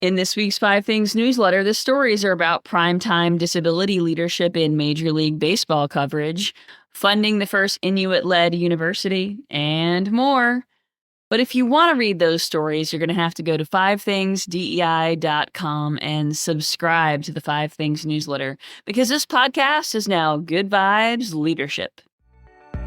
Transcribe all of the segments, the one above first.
In this week's Five Things newsletter, the stories are about primetime disability leadership in Major League Baseball coverage, funding the first Inuit-led university, and more. But if you want to read those stories, you're going to have to go to fivethingsdei.com and subscribe to the Five Things newsletter, because this podcast is now Good Vibes Leadership.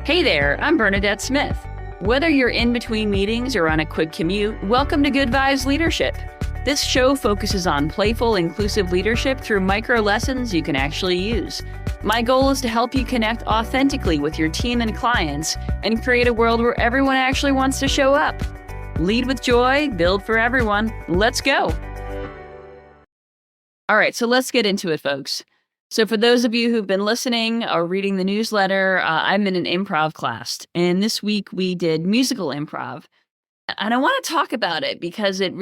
Hey there, I'm Bernadette Smith. Whether you're in between meetings or on a quick commute, welcome to Good Vibes Leadership. This show focuses on playful, inclusive leadership through micro lessons you can actually use. My goal is to help you connect authentically with your team and clients and create a world where everyone actually wants to show up. Lead with joy, build for everyone. Let's go. All right, so let's get into it, folks. So for those of you who've been listening or reading the newsletter, I'm in an improv class, and this week we did musical improv. And I want to talk about it because it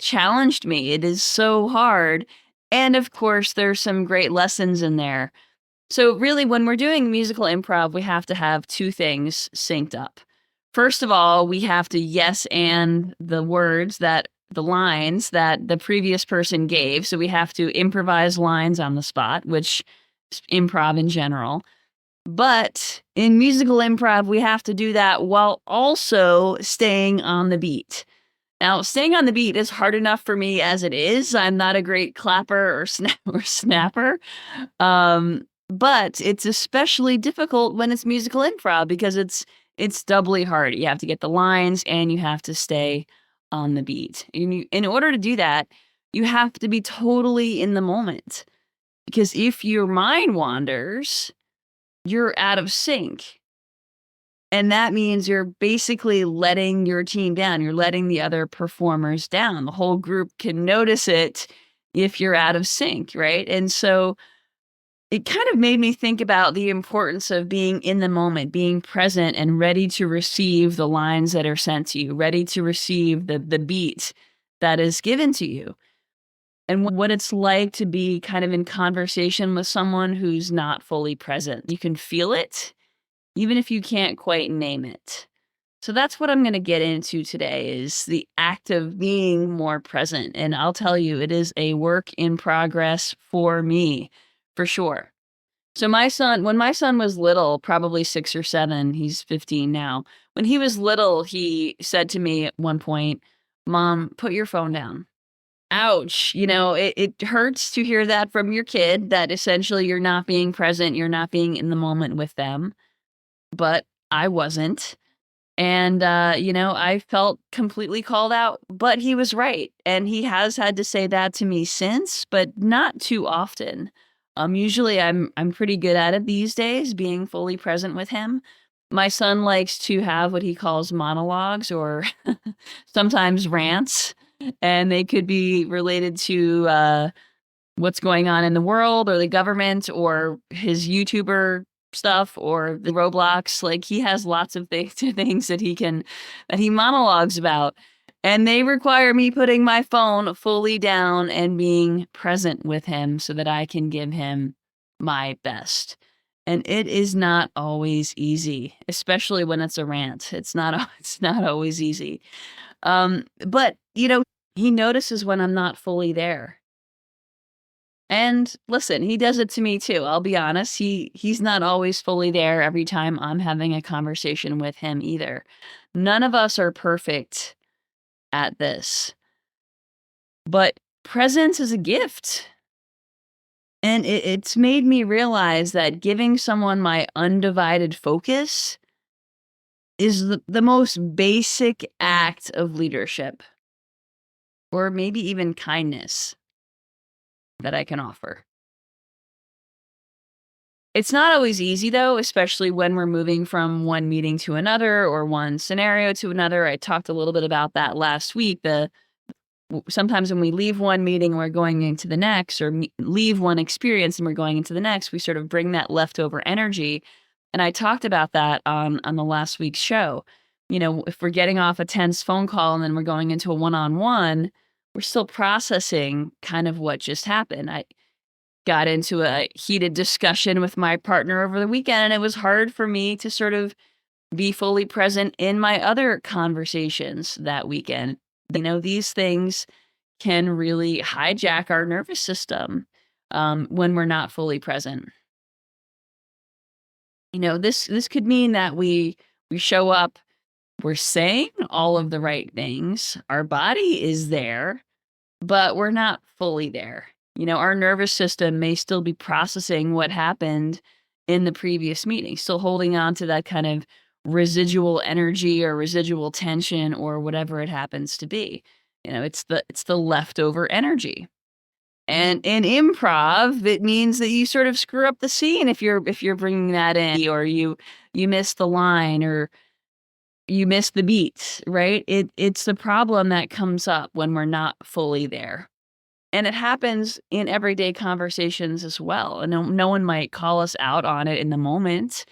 challenged me. It is so hard. And of course, there's some great lessons in there. So really, when we're doing musical improv, we have to have two things synced up. First of all, we have to yes and the lines that the previous person gave. So we have to improvise lines on the spot, which is improv in general. But in musical improv, we have to do that while also staying on the beat. Now, staying on the beat is hard enough for me as it is. I'm not a great clapper or snapper. But it's especially difficult when it's musical improv because it's doubly hard. You have to get the lines and you have to stay on the beat. In order to do that, you have to be totally in the moment. Because if your mind wanders, you're out of sync. And that means you're basically letting your team down. You're letting the other performers down. The whole group can notice it if you're out of sync, right? And so it kind of made me think about the importance of being in the moment, being present and ready to receive the lines that are sent to you, ready to receive the beat that is given to you. And what it's like to be kind of in conversation with someone who's not fully present. You can feel it, even if you can't quite name it. So that's what I'm going to get into today, is the act of being more present. And I'll tell you, it is a work in progress for me, for sure. So when my son was little, probably 6 or 7, he's 15 now. When he was little, he said to me at one point, "Mom, put your phone down." Ouch. It hurts to hear that from your kid, that essentially you're not being present, you're not being in the moment with them. But I wasn't. And, I felt completely called out, but he was right. And he has had to say that to me since, but not too often. Usually I'm pretty good at it these days, being fully present with him. My son likes to have what he calls monologues or sometimes rants. And they could be related to what's going on in the world or the government or his YouTuber stuff or the Roblox. Like, he has lots of things that he monologues about. And they require me putting my phone fully down and being present with him so that I can give him my best. And it is not always easy, especially when it's a rant. It's not always easy. But he notices when I'm not fully there. And listen, he does it to me too. I'll be honest. He's not always fully there every time I'm having a conversation with him either. None of us are perfect at this. But presence is a gift. And it's made me realize that giving someone my undivided focus is the most basic act of leadership, or maybe even kindness, that I can offer. It's not always easy, though, especially when we're moving from one meeting to another or one scenario to another. I talked a little bit about that last week. Sometimes when we leave one meeting and we're going into the next, or leave one experience and we're going into the next, we sort of bring that leftover energy. And I talked about that on the last week's show. If we're getting off a tense phone call and then we're going into a one-on-one, we're still processing kind of what just happened. I got into a heated discussion with my partner over the weekend, and it was hard for me to sort of be fully present in my other conversations that weekend. These things can really hijack our nervous system when we're not fully present. This could mean that we show up, we're saying all of the right things, our body is there, but we're not fully there. Our nervous system may still be processing what happened in the previous meeting, still holding on to that kind of residual energy or residual tension or whatever it happens to be. It's the leftover energy. And in improv, it means that you sort of screw up the scene if you're bringing that in, or you miss the line, or you miss the beat, right? It's the problem that comes up when we're not fully there. And it happens in everyday conversations as well. And no one might call us out on it in the moment,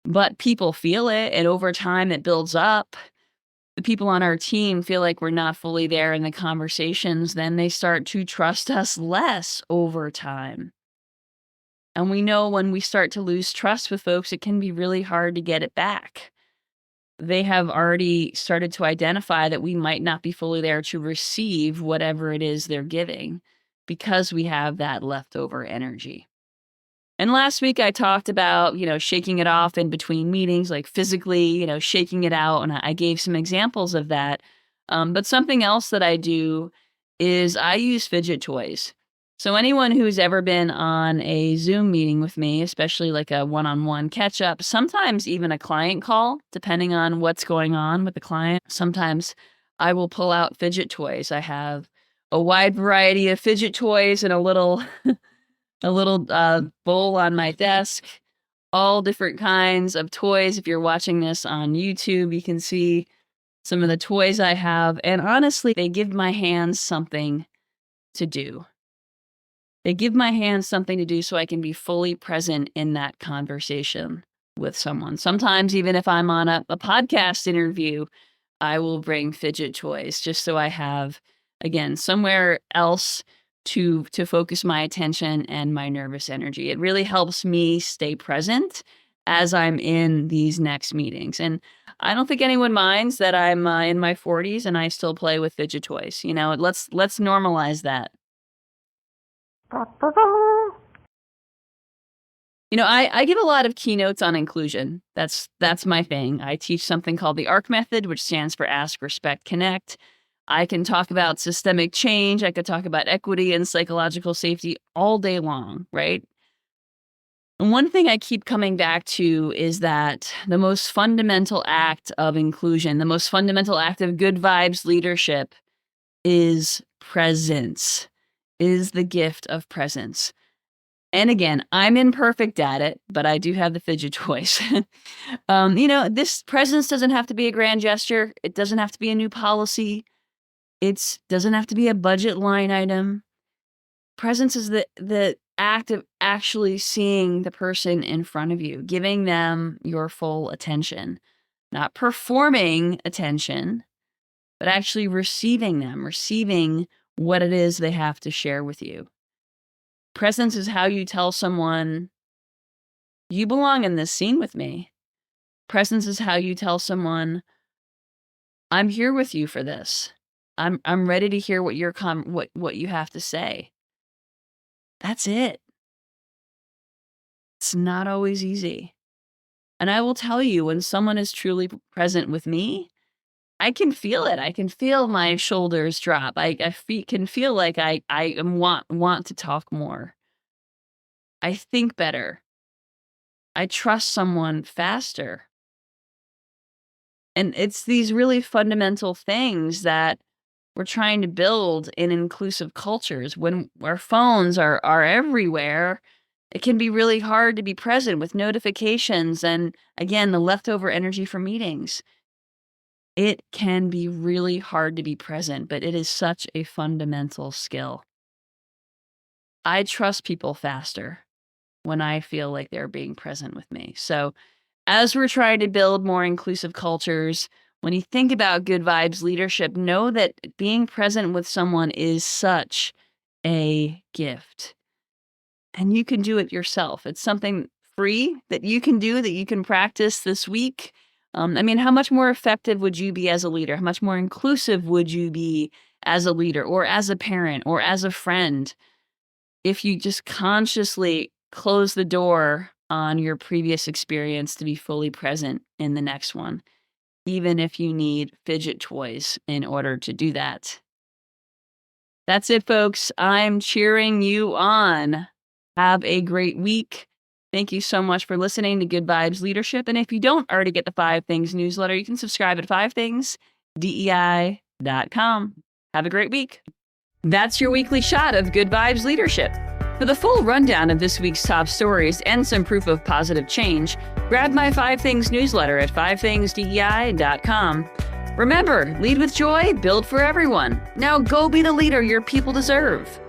but people feel it, and over time it builds up. The people on our team feel like we're not fully there in the conversations, then they start to trust us less over time. And we know when we start to lose trust with folks, it can be really hard to get it back. They have already started to identify that we might not be fully there to receive whatever it is they're giving because we have that leftover energy. And last week I talked about, shaking it off in between meetings, like physically, shaking it out. And I gave some examples of that. But something else that I do is I use fidget toys. So anyone who's ever been on a Zoom meeting with me, especially like a one-on-one catch-up, sometimes even a client call, depending on what's going on with the client, sometimes I will pull out fidget toys. I have a wide variety of fidget toys and a little bowl on my desk, all different kinds of toys. If you're watching this on YouTube, you can see some of the toys I have. And honestly, they give my hands something to do. They give my hands something to do so I can be fully present in that conversation with someone. Sometimes, even if I'm on a podcast interview, I will bring fidget toys just so I have, again, somewhere else to focus my attention and my nervous energy. It really helps me stay present as I'm in these next meetings. And I don't think anyone minds that I'm in my 40s and I still play with fidget toys. Let's normalize that. I give a lot of keynotes on inclusion. That's my thing. I teach something called the ARC method, which stands for Ask, Respect, Connect. I can talk about systemic change. I could talk about equity and psychological safety all day long, right? And one thing I keep coming back to is that the most fundamental act of inclusion, the most fundamental act of good vibes leadership is presence, is the gift of presence. And again, I'm imperfect at it, but I do have the fidget toys. This presence doesn't have to be a grand gesture. It doesn't have to be a new policy. It doesn't have to be a budget line item. Presence is the act of actually seeing the person in front of you, giving them your full attention, not performing attention, but actually receiving them, receiving what it is they have to share with you. Presence is how you tell someone, you belong in this scene with me. Presence is how you tell someone, I'm here with you for this. I'm ready to hear what what you have to say. That's it. It's not always easy. And I will tell you, when someone is truly present with me, I can feel it. I can feel my shoulders drop. I can feel like I want to talk more. I think better. I trust someone faster. And it's these really fundamental things that we're trying to build in inclusive cultures. When our phones are everywhere, it can be really hard to be present with notifications and, again, the leftover energy from meetings. It can be really hard to be present, but it is such a fundamental skill. I trust people faster when I feel like they're being present with me. So as we're trying to build more inclusive cultures, when you think about good vibes leadership, know that being present with someone is such a gift. And you can do it yourself. It's something free that you can do, that you can practice this week. How much more effective would you be as a leader? How much more inclusive would you be as a leader or as a parent or as a friend, if you just consciously close the door on your previous experience to be fully present in the next one, even if you need fidget toys in order to do that. That's it, folks. I'm cheering you on. Have a great week. Thank you so much for listening to Good Vibes Leadership. And if you don't already get the 5 Things newsletter, you can subscribe at 5thingsdei.com. Have a great week. That's your weekly shot of Good Vibes Leadership. For the full rundown of this week's top stories and some proof of positive change, grab my 5 Things newsletter at 5thingsdei.com. Remember, lead with joy, build for everyone. Now go be the leader your people deserve.